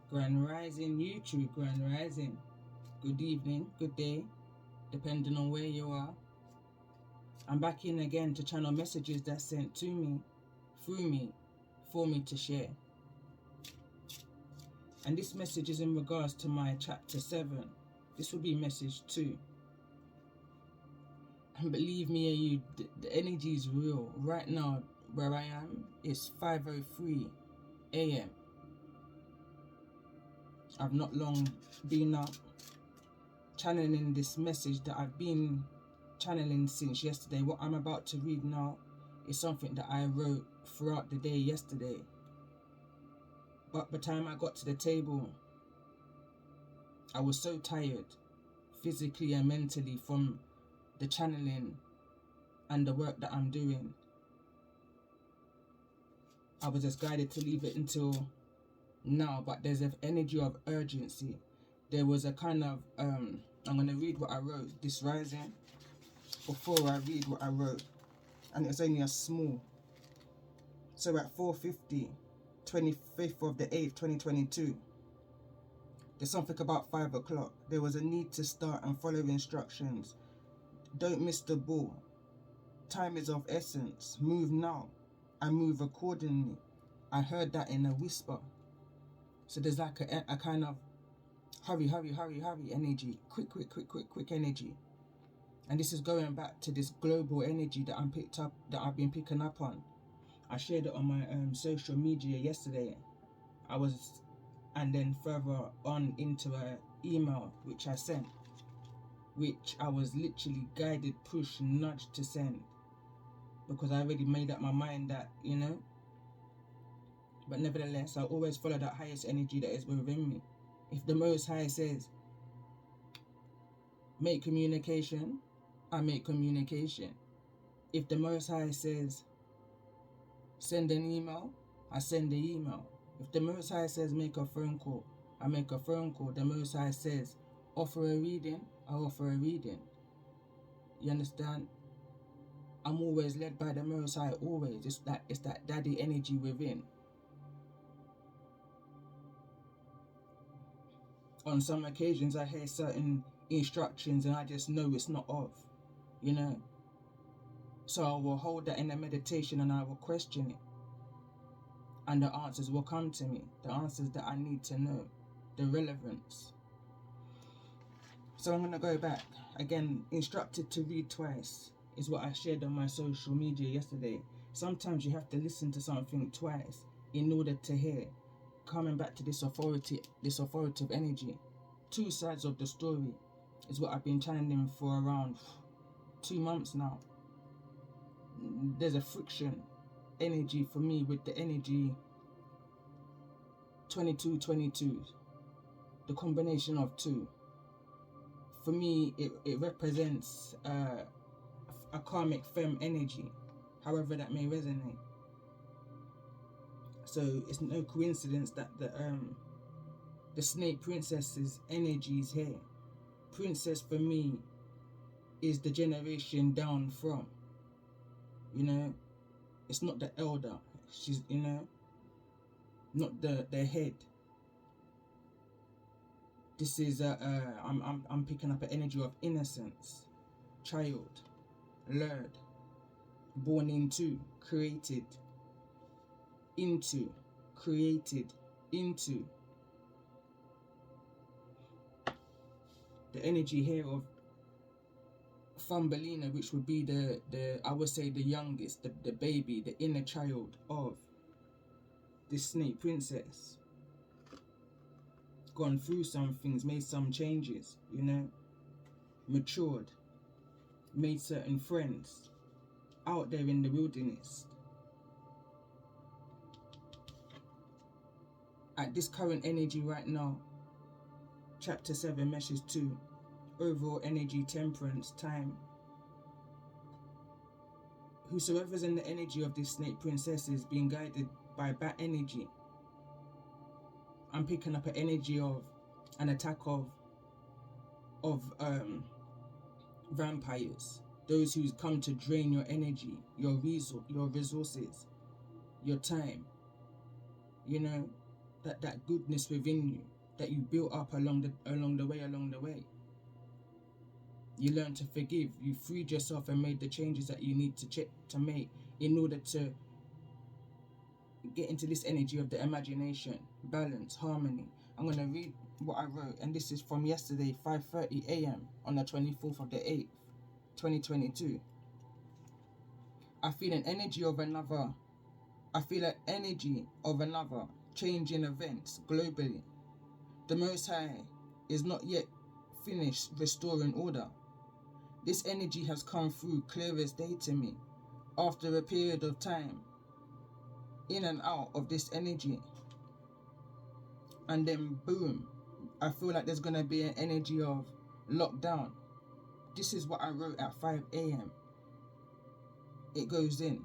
Grand Rising YouTube, Grand Rising. Good evening, good day, depending on where you are. I'm back in again to channel messages that's sent to me, through me, for me to share. And this message is in regards to my chapter 7. This will be message 2. And believe me, you, the energy is real. Right now, where I am, it's 5:03 a.m. I've not long been up channeling this message that I've been channeling since yesterday. What I'm about to read now is something that I wrote throughout the day yesterday. But by the time I got to the table, I was so tired, physically and mentally, from the channeling and the work that I'm doing. I was just guided to leave it until now, but there's an energy of urgency. There was a kind of, I'm going to read what I wrote this rising before I read what I wrote. And it's only a small. So at 4:50, 25th of the 8th, 2022, there's something about 5 o'clock. There was a need to start and follow instructions. Don't miss the ball. Time is of essence. Move now. I move accordingly. I heard that in a whisper. So there's like a kind of hurry energy. Quick energy. And this is going back to this global energy that I've been picking up on. I shared it on my social media yesterday. And then further on into an email which I sent, which I was literally guided, push, nudged to send, because I already made up my mind that, but nevertheless, I always follow that highest energy that is within me. If the Most High says, make communication, I make communication. If the Most High says, send an email, I send the email. If the Most High says, make a phone call, I make a phone call. The Most High says, offer a reading, I offer a reading. You understand? I'm always led by the Most High, always. It's that daddy energy within. On some occasions, I hear certain instructions and I just know it's not of, So I will hold that in a meditation and I will question it. And the answers will come to me. The answers that I need to know. The relevance. So I'm going to go back. Again, instructed to read twice is what I shared on my social media yesterday. Sometimes you have to listen to something twice in order to hear. Coming back to this authoritative energy. 2 sides of the story is what I've been channeling for around 2 months now. There's a friction energy for me with the energy 2222, the combination of 2. For me, it represents a karmic femme energy, however that may resonate. So it's no coincidence that the snake princess's energy is here. Princess for me is the generation down from, it's not the elder. She's, not the head. This is I'm picking up an energy of innocence, child, lured, born into, created, into, created, into. The energy here of Thumbelina, which would be the I would say the youngest, the baby, the inner child of this snake princess. Gone through some things, made some changes, matured, made certain friends out there in the wilderness. At this current energy right now, chapter 7, message 2, overall energy, temperance, time. Whosoever's in the energy of this snake princess is being guided by bat energy. I'm picking up an energy of an attack of vampires, those who come to drain your energy, your resources, your time. that goodness within you that you built up along the way. You learn to forgive. You freed yourself and made the changes that you need to make in order to get into this energy of the imagination, balance, harmony. I'm going to read what I wrote, and this is from yesterday, 5:30 a.m. on the 24th of the 8th, 2022. I feel an energy of another changing events globally. The Most High is not yet finished restoring order. This energy has come through clear as day to me after a period of time in and out of this energy. And then boom, I feel like there's going to be an energy of lockdown. This is what I wrote at 5 a.m. It goes in.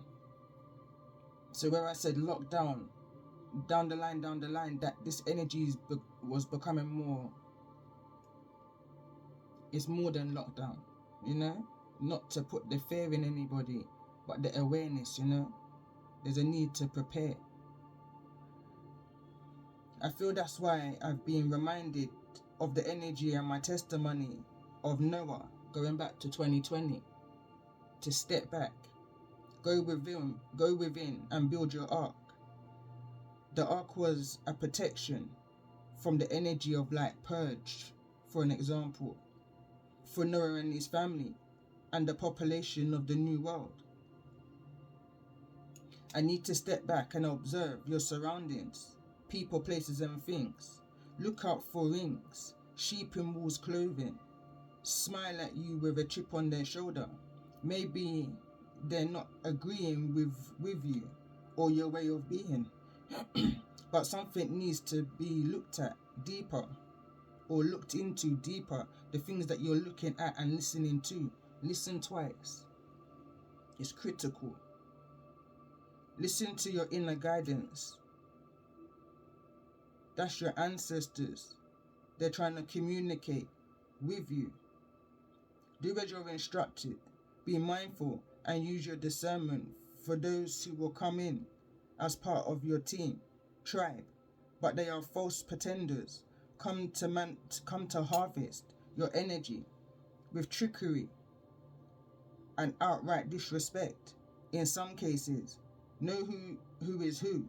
So where I said lockdown, down the line, that this energy was becoming more. It's more than lockdown, you know? Not to put the fear in anybody, but the awareness, you know? There's a need to prepare. I feel that's why I've been reminded of the energy and my testimony of Noah going back to 2020. To step back, go within and build your ark. The ark was a protection from the energy of like purge, for an example, for Noah and his family and the population of the new world. I need to step back and observe your surroundings, people, places and things. Look out for rings, sheep in wolves' clothing. Smile at you with a chip on their shoulder. Maybe they're not agreeing with you or your way of being. But something needs to be looked at deeper or looked into deeper. The things that you're looking at and listening to. Listen twice. It's critical. Listen to your inner guidance. That's your ancestors. They're trying to communicate with you. Do as you're instructed. Be mindful and use your discernment for those who will come in as part of your team, tribe, but they are false pretenders. Come to harvest your energy with trickery and outright disrespect. In some cases, know who is who.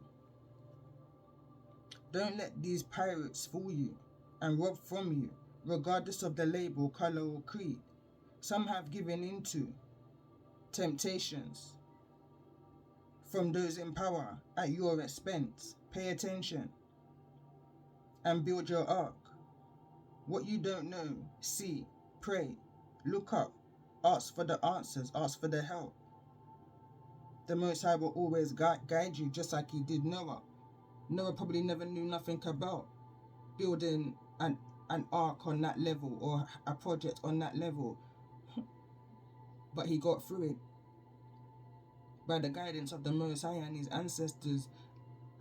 Don't let these pirates fool you and rob from you, regardless of the label, color or creed. Some have given into temptations from those in power at your expense. Pay attention and build your ark. What you don't know, see, pray, look up, ask for the answers, ask for the help. The Most High will always guide you, just like he did Noah. Noah probably never knew nothing about building an ark on that level or a project on that level. But he got through it by the guidance of the Most High and his ancestors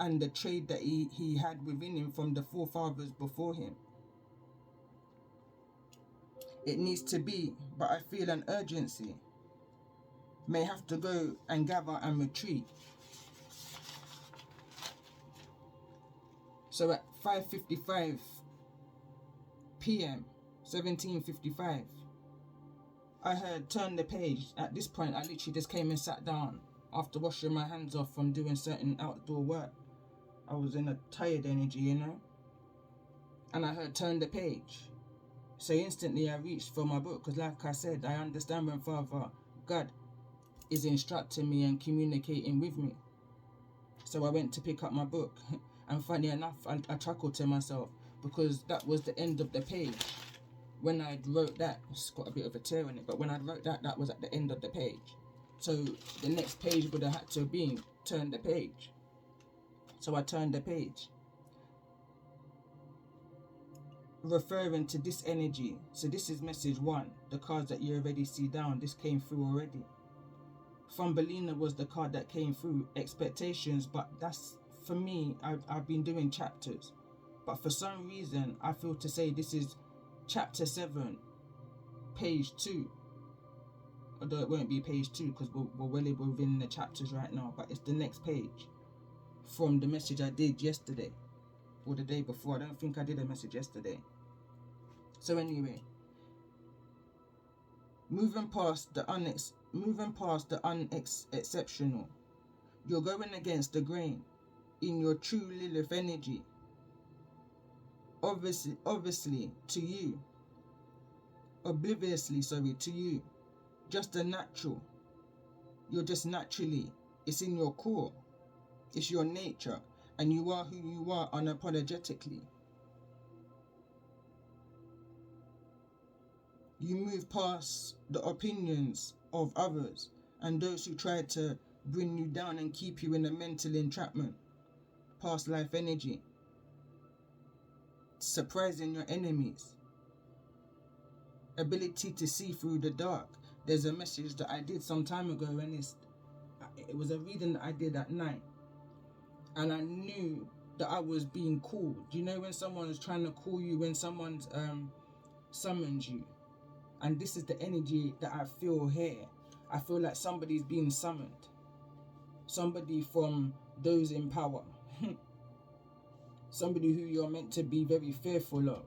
and the trade that he had within him from the forefathers before him. It needs to be, but I feel an urgency. May have to go and gather and retreat. So at 5:55 p.m, 17:55, I heard turn the page. At this point, I literally just came and sat down after washing my hands off from doing certain outdoor work. I was in a tired energy, you know. And I heard turn the page. So instantly I reached for my book, because like I said, I understand when Father God is instructing me and communicating with me. So I went to pick up my book. And funny enough, I chuckled to myself because that was the end of the page. When I wrote that, it's got a bit of a tear in it, but when I wrote that, that was at the end of the page. So the next page would have had to have been turn the page. So I turned the page. Referring to this energy. So this is message 1. The cards that you already see down, this came through already. Thumbelina was the card that came through. Expectations, but that's, for me, I've been doing chapters. But for some reason, I feel to say this is chapter 7, page 2. Although it won't be page 2 because we're well within the chapters right now. But it's the next page from the message I did yesterday. or the day before. I don't think I did a message yesterday. So anyway, moving past the unexceptional, you're going against the grain in your true Lilith energy. Obviously to you, obliviously, to you, just a natural. You're just naturally, it's in your core, it's your nature, and you are who you are unapologetically. You move past the opinions of others and those who try to bring you down and keep you in a mental entrapment. Past life energy. Surprising your enemies. Ability to see through the dark. There's a message that I did some time ago, and it was a reading that I did at night, and I knew that I was being called. You know when someone's trying to call you, when someone's summons you, and this is the energy that I feel here. I feel like somebody's being summoned, somebody from those in power, somebody who you're meant to be very fearful of.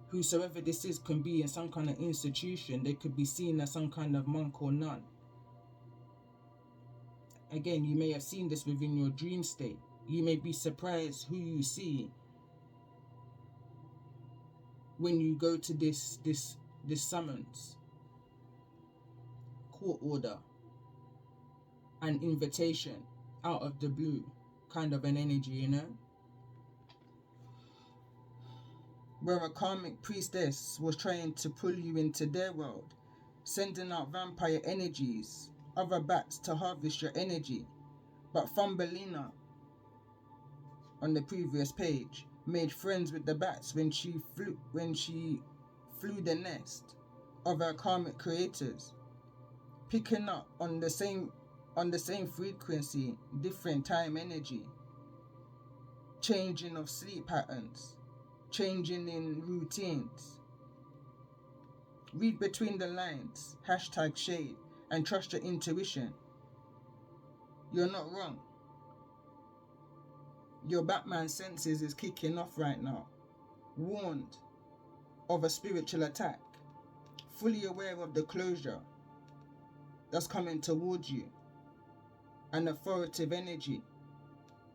Whosoever this is can be in some kind of institution. They could be seen as some kind of monk or nun. Again, you may have seen this within your dream state. You may be surprised who you see when you go to this summons, court order, an invitation out of the blue, kind of an energy, you know? Where a karmic priestess was trying to pull you into their world, sending out vampire energies, other bats to harvest your energy. But Thumbelina, on the previous page, made friends with the bats when she flew the nest of her karmic creators, picking up on the same frequency, different time energy, changing of sleep patterns, changing in routines. Read between the lines, #shade, and trust your intuition. You're not wrong. Your Batman senses is kicking off right now. Warned of a spiritual attack. Fully aware of the closure that's coming towards you. An authoritative energy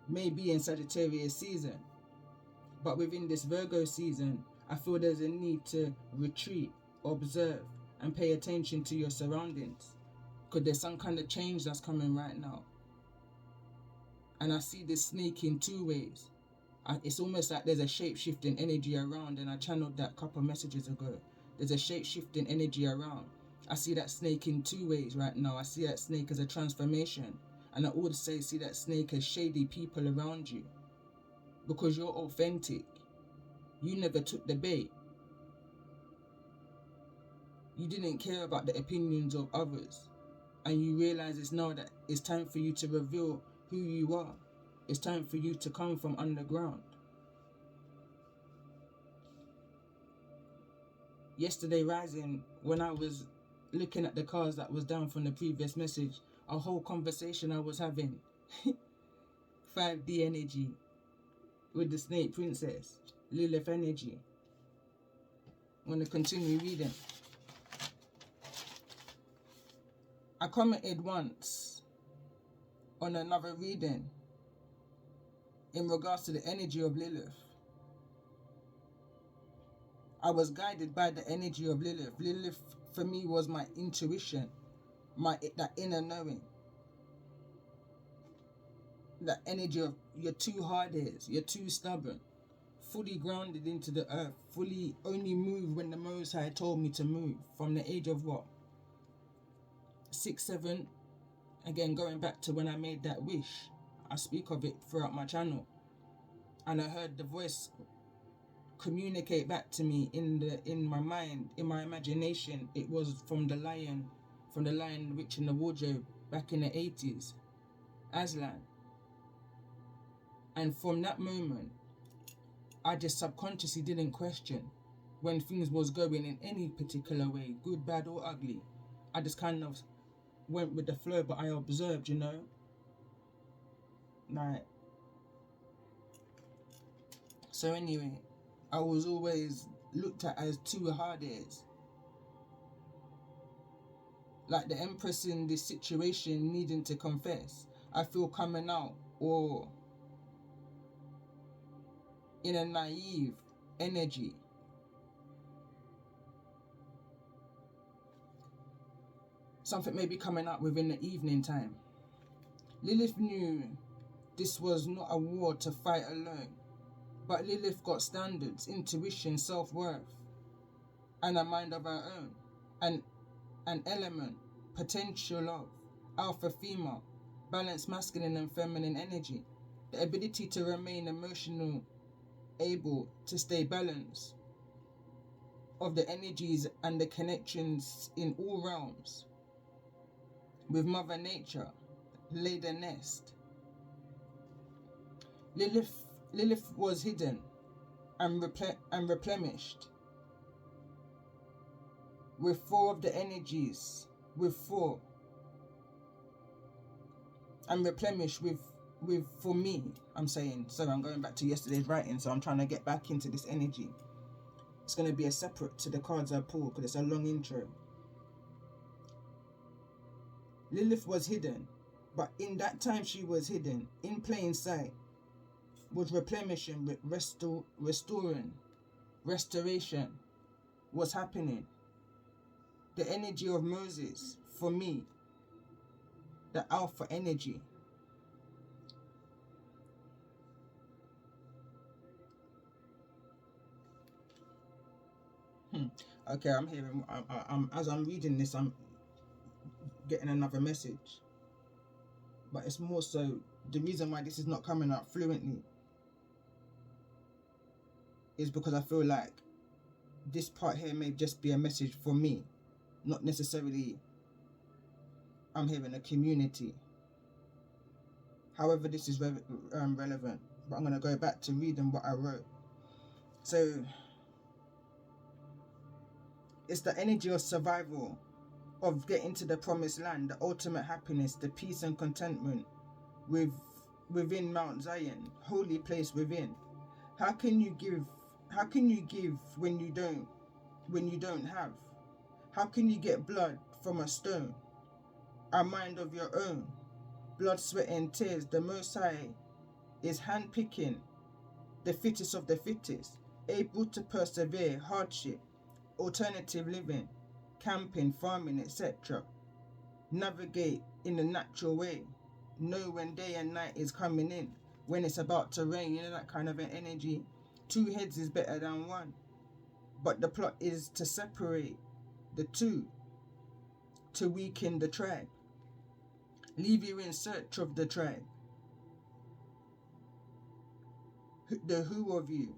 may be in Sagittarius season. But within this Virgo season, I feel there's a need to retreat, observe, and pay attention to your surroundings. Because there's some kind of change that's coming right now. And I see this snake in two ways. It's almost like there's a shape-shifting energy around, and I channeled that a couple messages ago. There's a shape-shifting energy around. I see that snake in two ways right now. I see that snake as a transformation. And I also see that snake as shady people around you. Because you're authentic. You never took the bait. You didn't care about the opinions of others. And you realize it's now that it's time for you to reveal who you are. It's time for you to come from underground. Yesterday rising, when I was looking at the cards that was down from the previous message, a whole conversation I was having. 5D energy. With the Snake Princess, Lilith energy. I'm going to continue reading. I commented once on another reading in regards to the energy of Lilith. I was guided by the energy of Lilith. Lilith for me was my intuition, that inner knowing. That energy of you're too hard-headed, you're too stubborn, fully grounded into the earth, fully only move when the Most High told me to move. From the age of what? 6, 7. Again, going back to when I made that wish. I speak of it throughout my channel. And I heard the voice communicate back to me in my mind, in my imagination. It was from the Lion Witch in the Wardrobe back in the 80s. Aslan. And from that moment, I just subconsciously didn't question when things was going in any particular way, good, bad, or ugly. I just kind of went with the flow, but I observed, you know. Like, So anyway, I was always looked at as too hard-heads. Like the Empress in this situation needing to confess. I feel coming out, or in a naive energy. Something may be coming out within the evening time. Lilith knew this was not a war to fight alone, but Lilith got standards, intuition, self-worth, and a mind of her own, and an element, potential of alpha female, balanced masculine and feminine energy, the ability to remain emotional, able to stay balanced, of the energies and the connections in all realms, with Mother Nature, laid a nest. Lilith was hidden and replenished with four of the energies, with four, and replenished with for me, I'm saying, sorry, I'm going back to yesterday's writing, so I'm trying to get back into this energy. It's going to be a separate to the cards I pull because it's a long intro. Lilith was hidden, but in that time she was hidden, in plain sight, was replenishing, restoring, restoration was happening. The energy of Moses, for me, the alpha energy. Okay, I'm hearing, as I'm reading this, I'm getting another message. But it's more so, the reason why this is not coming out fluently is because I feel like this part here may just be a message for me, not necessarily I'm hearing a community. However, this is relevant, but I'm going to go back to reading what I wrote. So, it's the energy of survival, of getting to the promised land, the ultimate happiness, the peace and contentment within Mount Zion, holy place within. How can you give when you don't have? How can you get blood from a stone? A mind of your own, blood, sweat and tears. The Most High is handpicking the fittest of the fittest, able to persevere hardship, alternative living, camping, farming, etc. Navigate in the natural way. Know when day and night is coming in, when it's about to rain, you know, that kind of an energy. 2 heads is better than 1. But the plot is to separate the two, to weaken the tribe. Leave you in search of the tribe. The who of you.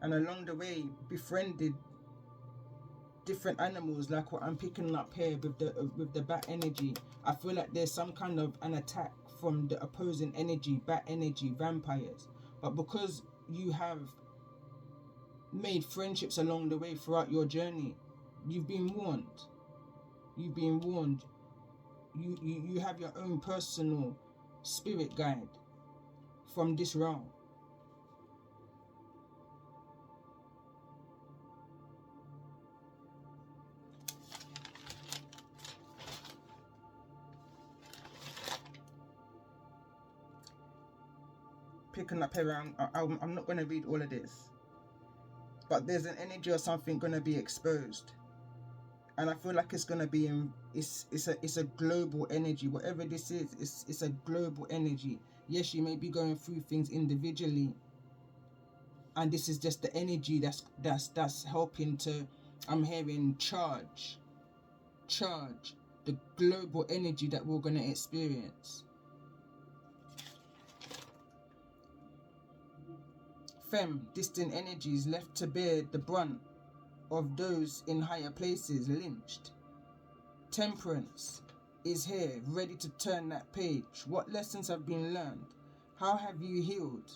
And along the way, befriended different animals, like what I'm picking up here with the bat energy. I feel like there's some kind of an attack from the opposing energy, bat energy, vampires. But because you have made friendships along the way throughout your journey, you've been warned. You've been warned. You have your own personal spirit guide from this realm. Picking up here, I'm not going to read all of this, but there's an energy or something going to be exposed, and I feel like it's going to be it's a global energy. Whatever this is, it's a global energy. Yes, you may be going through things individually, and this is just the energy that's helping to, I'm hearing, charge the global energy that we're going to experience. Femme, distant energies left to bear the brunt of those in higher places lynched. Temperance is here, ready to turn that page. What lessons have been learned? How have you healed?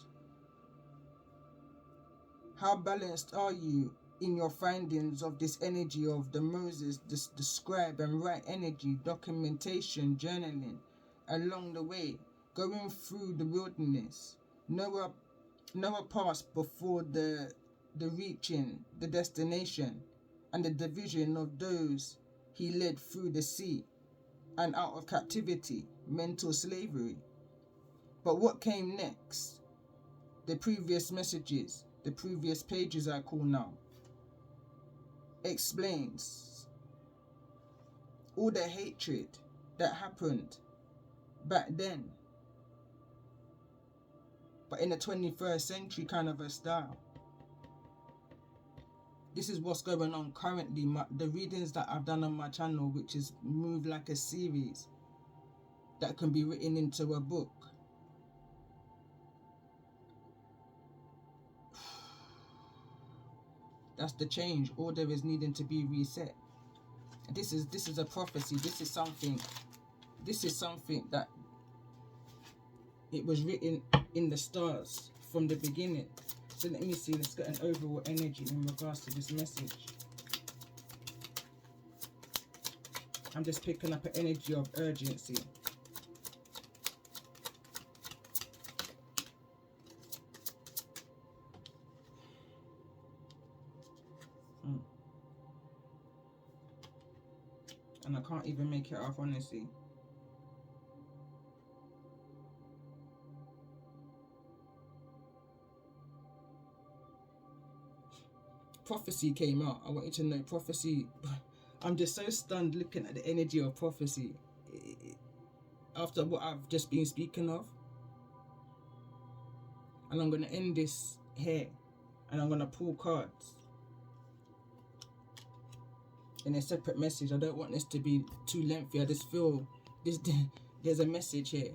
How balanced are you in your findings of this energy of the Moses, the scribe and write energy, documentation, journaling along the way, going through the wilderness. Noah passed before the reaching the destination and the division of those he led through the sea and out of captivity, mental slavery. But what came next? The previous messages, the previous pages I call now, explains all the hatred that happened back then, but in the 21st century kind of a style. This is what's going on currently. The readings that I've done on my channel, which is moved like a series that can be written into a book. That's the change. Order is needing to be reset. This is a prophecy. This is something that it was written in the stars from the beginning. So let me see, let's get an overall energy in regards to this message. I'm just picking up an energy of urgency. And I can't even make it up, honestly. Prophecy came out. I want you to know prophecy. I'm just so stunned looking at the energy of prophecy after what I've just been speaking of. And I'm going to end this here and I'm going to pull cards in a separate message. I don't want this to be too lengthy. I just feel there's a message here.